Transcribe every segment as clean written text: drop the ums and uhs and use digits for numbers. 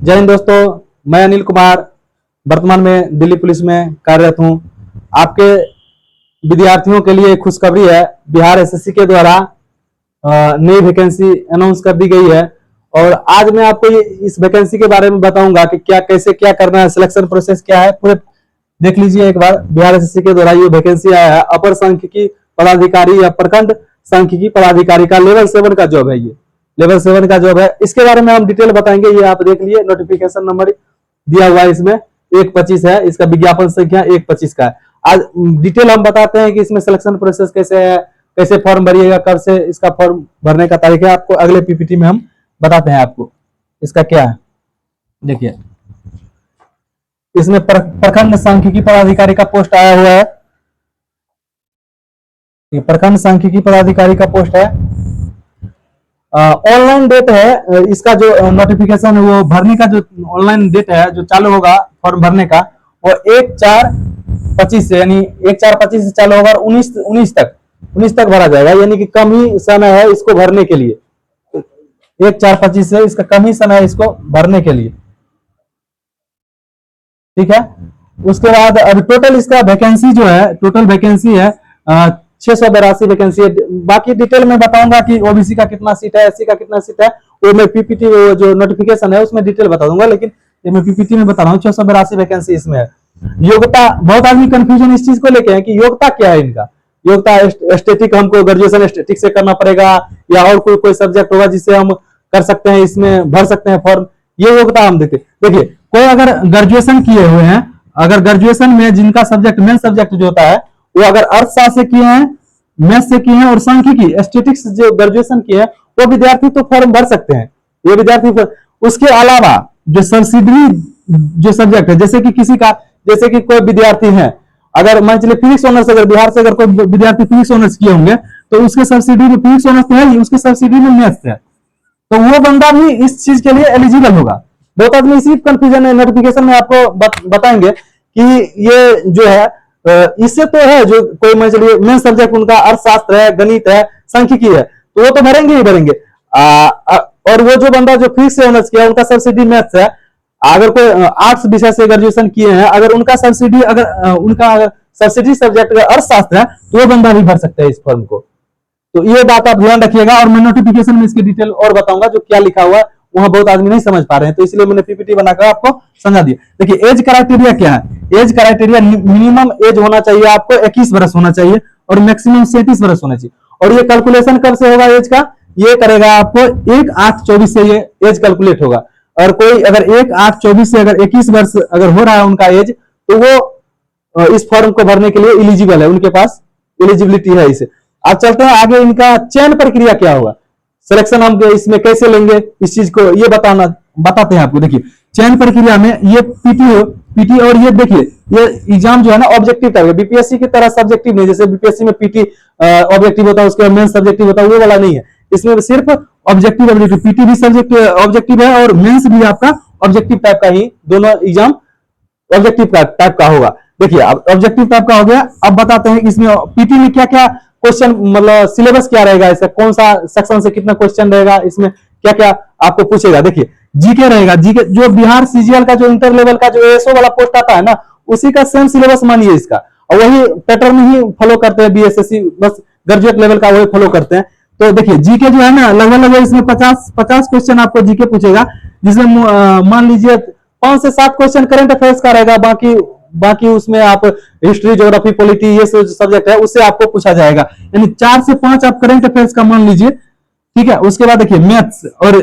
जय हिंद दोस्तों, मैं अनिल कुमार वर्तमान में दिल्ली पुलिस में कार्यरत हूं। आपके विद्यार्थियों के लिए खुशखबरी है। बिहार एसएससी के द्वारा नई वैकेंसी अनाउंस कर दी गई है और आज मैं आपको इस वैकेंसी के बारे में बताऊंगा कि क्या कैसे क्या करना है, सिलेक्शन प्रोसेस क्या है, पूरे देख लीजिए एक बार। बिहार एसएससी के द्वारा ये वैकेंसी आया है अपर सांख्यिकी पदाधिकारी या प्रखंड सांख्यिकी पदाधिकारी का लेवल 7 का जॉब है। ये लेवल 7 का जॉब है। इसके बारे में हम डिटेल बताएंगे। ये आप देख लिए, नोटिफिकेशन नंबर दिया हुआ है इसमें 125 है, इसका विज्ञापन संख्या 125 का है। आज डिटेल हम बताते हैं कि इसमें सिलेक्शन प्रोसेस कैसे है, कैसे फॉर्म भरिएगा, कब से इसका फॉर्म भरने का तारीख है, आपको अगले पीपीटी में हम बताते हैं आपको इसका क्या है। देखिए इसमें प्रखंड सांख्यिकी पदाधिकारी का पोस्ट आया हुआ है। प्रखंड सांख्यिकी पदाधिकारी का पोस्ट है। ऑनलाइन डेट है इसका, जो नोटिफिकेशन है वो भरने का, जो ऑनलाइन डेट है जो चालू होगा फॉर्म भरने का वो 1/4/25 से, यानी 1/4/25 से चालू होगा और 19 तक भरा जाएगा। यानी कि कम ही समय है इसको भरने के लिए। 1/4/25 से इसका कम ही समय है इसको भरने के लिए, ठीक है। उसके बाद अब टोटल इसका वैकेंसी जो है, टोटल वैकेंसी है 682 वैकेंसी है। बाकी डिटेल में बताऊंगा कि ओबीसी का कितना सीट है, एससी का कितना सीट है, वो मैं पीपीटी जो नोटिफिकेशन है उसमें डिटेल बता दूंगा, लेकिन ये मैं पीपीटी में बता रहा हूँ। 682 वैकेंसी इसमें है। योग्यता, बहुत आदमी कंफ्यूजन इस चीज को लेके है कि योग्यता क्या है इनका। योग्यता एस्थेटिक, हमको ग्रेजुएशन एस्थेटिक से करना पड़ेगा या और कोई सब्जेक्ट होगा जिससे हम कर सकते हैं, इसमें भर सकते हैं फॉर्म। ये योग्यता हम देखते। देखिए कोई अगर ग्रेजुएशन किए हुए हैं, अगर ग्रेजुएशन में जिनका सब्जेक्ट मेन सब्जेक्ट जो होता है वो अगर अर्थशास्त्र से किए हैं, मैथ से किए हैं और सांख्यिकी एस्थेटिक्स जो ग्रेजुएशन किए हैं, वो विद्यार्थी तो फॉर्म भर सकते हैं। ये विद्यार्थी उसके अलावा जो सब्सिडरी जो सब्जेक्ट है, जैसे कि किसी का, जैसे कि कोई विद्यार्थी है, अगर मान चलिए फिजिक्स ऑनर्स, अगर बिहार से अगर कोई विद्यार्थी फिजिक्स ऑनर्स किए होंगे तो उसके सब्सिडी में फिजिक्स ऑनर्स तो है ही, उसके सब्सिडी में मैथ्स है, तो वो बंदा भी इस चीज के लिए एलिजिबल होगा। बहुत आदमी इसी कंफ्यूजन है। नोटिफिकेशन में आपको बताएंगे कि ये जो है इससे तो है, जो कोई मान चलिए मेन सब्जेक्ट उनका अर्थशास्त्र है, गणित है, सांख्यिकी है, तो वो तो भरेंगे ही भरेंगे। और वो जो बंदा जो फिजिक्स से ऑनर्स किया उनका सब्सिडी मैथ्स है। अगर कोई आर्ट्स विषय से ग्रेजुएशन किए हैं, अगर उनका सब्सिडी, अगर उनका सब्सिडी सब्जेक्ट अर्थशास्त्र है, तो वो बंदा भी भर सकता है इस फॉर्म को। तो ये बात आप ध्यान रखिएगा। और मैं नोटिफिकेशन में इसकी डिटेल और बताऊंगा, जो क्या लिखा हुआ है वहां बहुत आदमी नहीं समझ पा रहे हैं, तो इसलिए मैंने पीपीटी बनाकर आपको समझा दिया। देखिए एज क्राइटेरिया क्या है। एज क्राइटेरिया, मिनिमम एज होना चाहिए आपको 21 वर्ष होना चाहिए और मैक्सिमम 37 वर्ष होना चाहिए। और ये कैलकुलेशन कब से होगा एज का, ये करेगा आपको 1/8/24 से ये एज कैलकुलेट होगा। और कोई अगर 1/8/24 से अगर 21 वर्ष अगर हो रहा है उनका एज, तो वो इस फॉर्म को भरने के लिए एलिजिबल है, उनके पास एलिजिबिलिटी है इसे। अब चलते हैं आगे, इनका चयन प्रक्रिया क्या होगा, सिलेक्शन हम इसमें कैसे लेंगे, इस चीज को ये बताते हैं आपको। देखिए चयन प्रक्रिया में ये पीटी और ये देखिए ये एग्जाम जो है ना ऑब्जेक्टिव टाइप है, बीपीएससी की तरह सब्जेक्टिव नहीं। जैसे बीपीएससी में पीटी ऑब्जेक्टिव होता है, उसके मेन सब्जेक्टिव होता है, वो वाला नहीं है। इसमें सिर्फ ऑब्जेक्टिव, पीटी भी सब्जेक्ट ऑब्जेक्टिव है और मेंस भी आपका ऑब्जेक्टिव टाइप का ही, दोनों एग्जाम ऑब्जेक्टिव टाइप का होगा। देखिए अब ऑब्जेक्टिव टाइप का हो गया। अब बताते हैं इसमें पीटी में क्या क्या क्वेश्चन, मतलब सिलेबस क्या रहेगा, इसका कौन सा सेक्शन से कितना क्वेश्चन रहेगा, इसमें क्या क्या आपको पूछेगा। देखिए जीके रहेगा। जीके जो बिहार सीजीएल का जो इंटर लेवल का जो एएसओ वाला पोस्ट आता है ना, उसी का सेम सिलेबस मानिए इसका, और वही पैटर्न ही फॉलो करते हैं बीएसएससी, बस ग्रेजुएट लेवल का वही फॉलो करते हैं। तो देखिए जीके जो है ना, लगभग इसमें 50 क्वेश्चन आपको जीके पूछेगा, जिसमें मान लीजिए 5 से 7 क्वेश्चन करंट अफेयर्स का रहेगा। बाकी उसमें आप हिस्ट्री, ज्योग्राफी, पॉलिटी, ये सब्जेक्ट है उससे आपको पूछा जाएगा। यानी 4 से 5 आप करंट अफेयर्स का मान लीजिए, ठीक है। उसके बाद देखिए मैथ्स और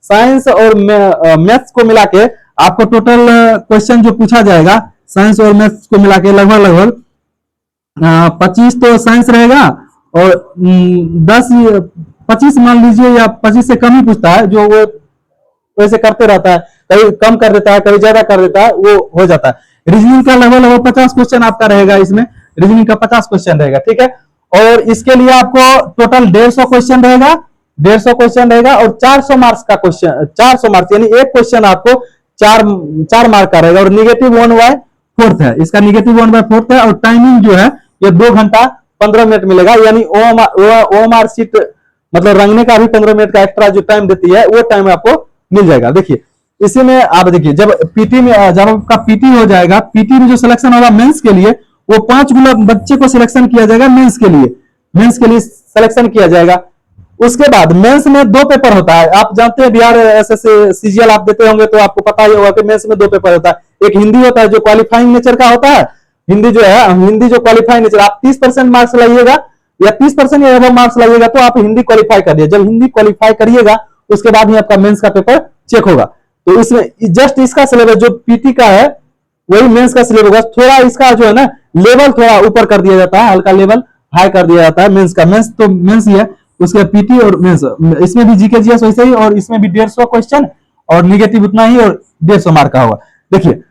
साइंस और मैथ्स को मिला के आपको टोटल क्वेश्चन जो पूछा जाएगा, साइंस और मैथ्स को मिला के लगभग 25 तो साइंस रहेगा और 25 मान लीजिए, या 25 से कम ही पूछता है, जो वो वैसे करते रहता है, कभी कम कर देता है, कभी ज्यादा कर देता है, वो हो जाता है। रीजनिंग का लगभग 50 क्वेश्चन आपका रहेगा, इसमें रीजनिंग का 50 क्वेश्चन रहेगा, ठीक है। और इसके लिए आपको टोटल 150 क्वेश्चन रहेगा, 150 क्वेश्चन रहेगा और 400 मार्क्स का क्वेश्चन, 400 मार्क्स, यानी एक क्वेश्चन आपको 4 मार्क का रहेगा। और निगेटिव 1/4 है, इसका निगेटिव 1/4 है। और टाइमिंग जो है ये 2 घंटा 15 मिनट मिलेगा, यानी ओएमआर सीट मतलब रंगने का भी 15 मिनट का एक्स्ट्रा जो टाइम देती है, वो टाइम आपको मिल जाएगा। देखिए इसी में आप देखिए, जब पीटी में जब आपका पीटी हो जाएगा, पीटी में जो सिलेक्शन होगा मेंस के लिए, वो 5 बच्चे को सिलेक्शन किया जाएगा मेंस के लिए, मेंस के लिए सिलेक्शन किया जाएगा। उसके बाद मेंस में 2 पेपर होता है। आप जानते हैं बिहार एसएससी सीजीएल आप देते होंगे तो आपको पता ही होगा कि मेंस में 2 पेपर होता है। एक हिंदी होता है जो क्वालिफाइंग नेचर का होता है, हिंदी जो है, हिंदी जो क्वालिफाइंग नेचर, आप 30% मार्क्स लाइएगा या 30% या अबव मार्क्स लाइएगा तो आप हिंदी क्वालिफाई करिए। जब हिंदी क्वालिफाई करिएगा उसके बाद ही आपका मेंस का पेपर चेक होगा। तो इसमें जस्ट इसका सिलेबस जो पीटी का है वही मेंस का सिलेबस होगा। थोड़ा इसका जो है ना लेवल थोड़ा ऊपर कर दिया जाता है, हल्का लेवल हाई कर दिया जाता है मेंस का। मेंस तो मेंस ही है, उसके पीटी और मेंस, इसमें भी जीके जीएस वैसे ही, और इसमें भी 150 क्वेश्चन और निगेटिव उतना ही और 150 मार्क का होगा। देखिए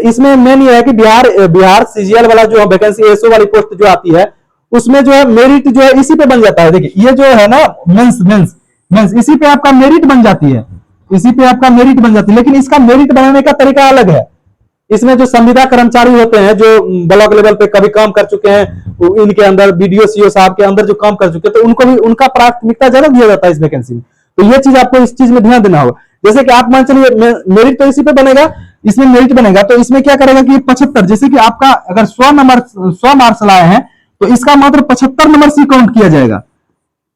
इसमें मेन ये है कि बिहार सीजीएल वाला जो वैकेंसी एसओ वाली पोस्ट जो आती है उसमें जो है मेरिट जो है इसी पे बन जाता है। देखिए ये जो है ना मेंस मेंस मेंस इसी पे आपका मेरिट बन जाती है, इसी पे आपका मेरिट बन जाती है। लेकिन इसका मेरिट बनाने का तरीका अलग है। इसमें जो संविदा कर्मचारी होते हैं जो ब्लॉक लेवल पे कभी काम कर चुके हैं, इनके अंदर बीडीओ सीओ साहब के अंदर जो काम कर चुके हैं, तो उनको भी उनका प्राथमिकता ज्यादा दिया जाता है इस वैकेंसी में। तो ये चीज आपको इस चीज में ध्यान देना होगा। जैसे कि आप मान चलिए मेरिट तो इसी पे बनेगा, इसमें मेरिट बनेगा तो इसमें क्या करेगा कि 75, जैसे कि आपका अगर 100 मार्क्स लाए हैं तो इसका मात्र 75 नंबर से काउंट किया जाएगा।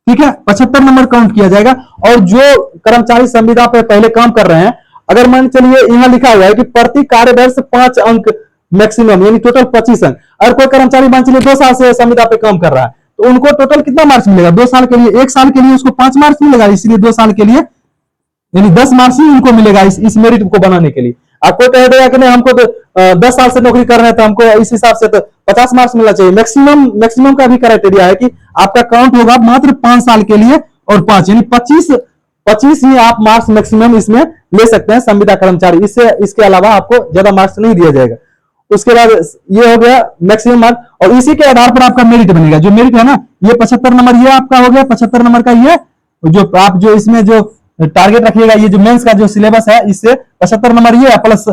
ठीक है, 75 नंबर काउंट किया जाएगा। और जो कर्मचारी संविदा पे पहले काम कर रहे हैं, अगर मान चलिए यहां लिखा हुआ है कि प्रति कार्यवर्ष 5 अंक मैक्सिमम, यानी टोटल 25 अंक। अगर कोई कर्मचारी मान चलिए 2 साल से संविदा पे काम कर रहा है तो उनको टोटल कितना मार्क्स मिलेगा 2 साल के लिए? 1 साल के लिए उसको 5 मार्क्स मिलेगा, इसलिए 2 साल के लिए यानी 10 मार्क्स ही उनको मिलेगा इस मेरिट को बनाने के लिए। आपको कह देगा कि नहीं हमको तो 10 साल से नौकरी कर रहे हैं तो हमको इस हिसाब से तो 50 मार्क्स मिलना चाहिए। मैक्सिमम का भी क्राइटेरिया है कि आपका काउंट होगा मात्र 5 साल के लिए और 5 यानी 25 ही आप मार्क्स मैक्सिमम इसमें ले सकते हैं संविदा कर्मचारी। इसके अलावा आपको ज्यादा मार्क्स नहीं दिया जाएगा। उसके बाद ये हो गया मैक्सिमम मार्क्स, और इसी के आधार पर आपका मेरिट बनेगा। जो मेरिट है ना ये 75 नंबर ये आपका हो गया, 75 नंबर का ये जो आप जो इसमें जो टारगेट रखिएगा, ये जो मेंस का जो सिलेबस है इससे 75 नंबर ये प्लस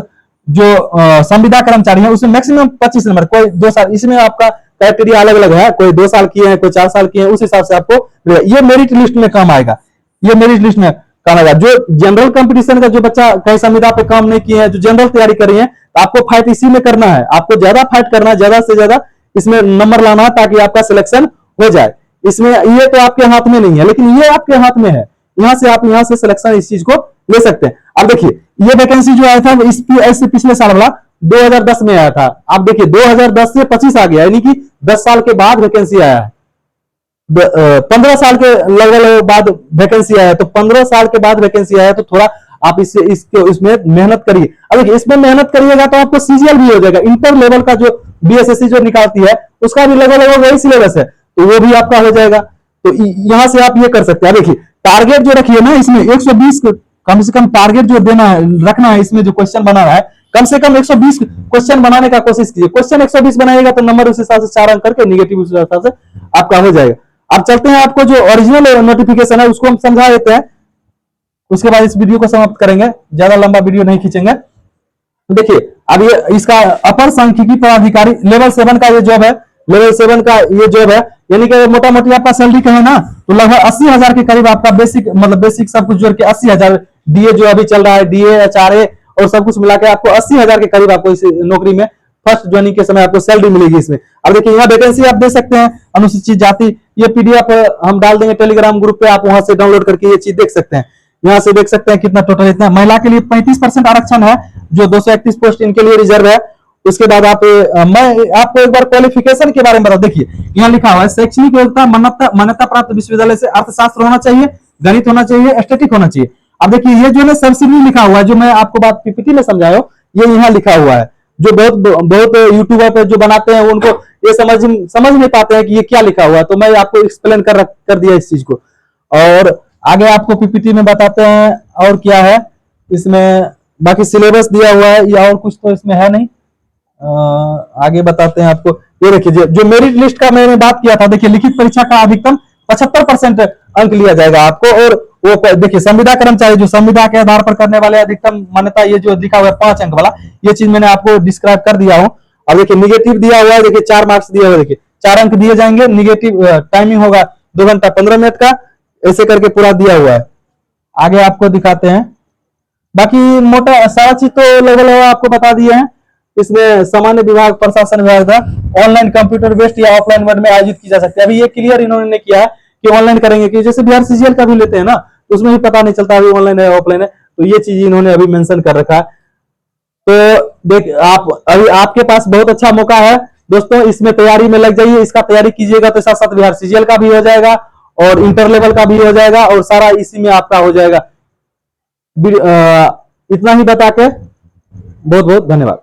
जो संविदा कर्मचारी है उसमें मैक्सिमम 25 नंबर। कोई 2 साल, इसमें आपका क्राइटेरिया अलग अलग है, कोई 2 साल किए हैं, कोई 4 साल किए हैं, उस हिसाब से आपको ये मेरिट लिस्ट में काम आएगा। ये मेरिट लिस्ट में काम आएगा। जो जनरल कंपटीशन का जो बच्चा कई संविदा पे काम नहीं किए हैं, जो जनरल तैयारी कर रही है, तो आपको फाइट इसी में करना है। आपको ज्यादा फाइट करना है, ज्यादा से ज्यादा इसमें नंबर लाना है ताकि आपका सिलेक्शन हो जाए। इसमें ये तो आपके हाथ में नहीं है, लेकिन ये आपके हाथ में है। यहां से आप यहां से सिलेक्शन इस चीज को ले सकते हैं। अब देखिए ये वैकेंसी जो आया था इस पिछले साल वाला 2010 में आया था। आप देखिए 2010 से 25 आ गया, यानी कि 10 साल के बाद वैकेंसी आया है। 15 साल के लगभग बाद वैकेंसी आया, तो 15 साल के बाद वैकेंसी आया तो थोड़ा आप इसमें मेहनत करिए। अब देखिए इसमें मेहनत करिएगा तो आपको सीजीएल भी हो जाएगा। इंटर लेवल का जो बीएसएससी जो निकालती है उसका भी लगभग वही सिलेबस है, तो वो भी आपका हो जाएगा। तो यहां से आप ये कर सकते हैं। देखिए टारगेट जो रखिए ना इसमें 120 कम से कम टारगेट जो देना है, रखना है। इसमें जो क्वेश्चन बना रहा है कम से कम 120 क्वेश्चन बनाने का कोशिश कीजिए। क्वेश्चन 120 बनाइएगा तो नंबर उस हिसाब से 4 अंक करके निगेटिव उस हिसाब से आपका हो जाएगा। अब चलते हैं, आपको जो ओरिजिनल नोटिफिकेशन है उसको हम समझा देते हैं, उसके बाद इस वीडियो को समाप्त करेंगे। ज्यादा लंबा वीडियो नहीं खींचेंगे। तो देखिए अब ये इसका अपर सांख्यिकी पदाधिकारी लेवल 7 का ये जॉब है। लेवल 7 का ये जॉब है, यानी कि मोटा मोटी आपका सैलरी कहे ना तो लगभग 80,000 के करीब आपका बेसिक सब कुछ जोड़ के 80,000, डीए जो अभी चल रहा है, डीए एचआरए और सब कुछ मिला के आपको 80,000 के करीब आपको इस नौकरी में फर्स्ट ज्वाइनिंग के समय आपको सैलरी मिलेगी इसमें। अब देखिए यहाँ वैकेंसी आप दे सकते हैं अनुसूचित जाति, ये पीडीएफ हम डाल देंगे टेलीग्राम ग्रुप पे, आप वहां से डाउनलोड करके ये चीज देख सकते हैं। यहाँ से देख सकते हैं कितना टोटल, इतना महिला के लिए 35% आरक्षण है, जो 231 पोस्ट इनके लिए रिजर्व है। उसके बाद मैं आपको एक बार क्वालिफिकेशन के बारे में बता। देखिए यहाँ लिखा हुआ है शैक्षणिक योग्यता मान्यता प्राप्त विश्वविद्यालय से अर्थशास्त्र होना चाहिए, गणित होना चाहिए, एस्थेटिक होना चाहिए। अब देखिए ये जो है सब्सिडी लिखा हुआ है, जो मैं आपको बात पीपीटी में समझाया ये यहाँ लिखा हुआ है। जो बहुत यूट्यूबर पे जो बनाते हैं उनको ये समझ नहीं पाते हैं कि ये क्या लिखा हुआ है, तो मैं आपको एक्सप्लेन कर दिया इस चीज को। और आगे आपको पीपीटी में बताते हैं और क्या है इसमें, बाकी सिलेबस दिया हुआ है या और कुछ तो इसमें है नहीं। आगे बताते हैं आपको। ये देखिए जो मेरिट लिस्ट का मैंने बात किया था, देखिए लिखित परीक्षा का अधिकतम 75% अंक लिया जाएगा आपको। और वो देखिए संविदा कर्मचारी जो संविदा के आधार पर करने वाले अधिकतम मान्यता, ये जो लिखा हुआ है 5 अंक वाला, ये चीज मैंने आपको डिस्क्राइब कर दिया हूँ। अब देखिए निगेटिव दिया हुआ है, देखिए 4 मार्क्स दिए हुए, देखिए 4 अंक दिए जाएंगे। निगेटिव टाइमिंग होगा 2 घंटा 15 मिनट का, ऐसे करके पूरा दिया हुआ है। आगे आपको दिखाते हैं। बाकी मोटा सारा चीज तो लेवल आपको बता दिए हैं। इसमें सामान्य विभाग, प्रशासन विभाग का ऑनलाइन कंप्यूटर बेस्ड या ऑफलाइन मोड में आयोजित की जा सकती है। अभी ये क्लियर इन्होंने किया है कि ऑनलाइन करेंगे, कि जैसे बिहार सीजीएल का भी लेते हैं ना, तो उसमें भी पता नहीं चलता अभी ऑनलाइन है ऑफलाइन है, तो ये चीज इन्होंने अभी मेंशन कर रखा है। तो देख आप, अभी आपके पास बहुत अच्छा मौका है दोस्तों, इसमें तैयारी में लग जाइए, इसका तैयारी कीजिएगा तो साथ साथ बिहार सीजीएल का भी हो जाएगा और इंटर लेवल का भी हो जाएगा और सारा इसी में आपका हो जाएगा। इतना ही बता के बहुत बहुत धन्यवाद।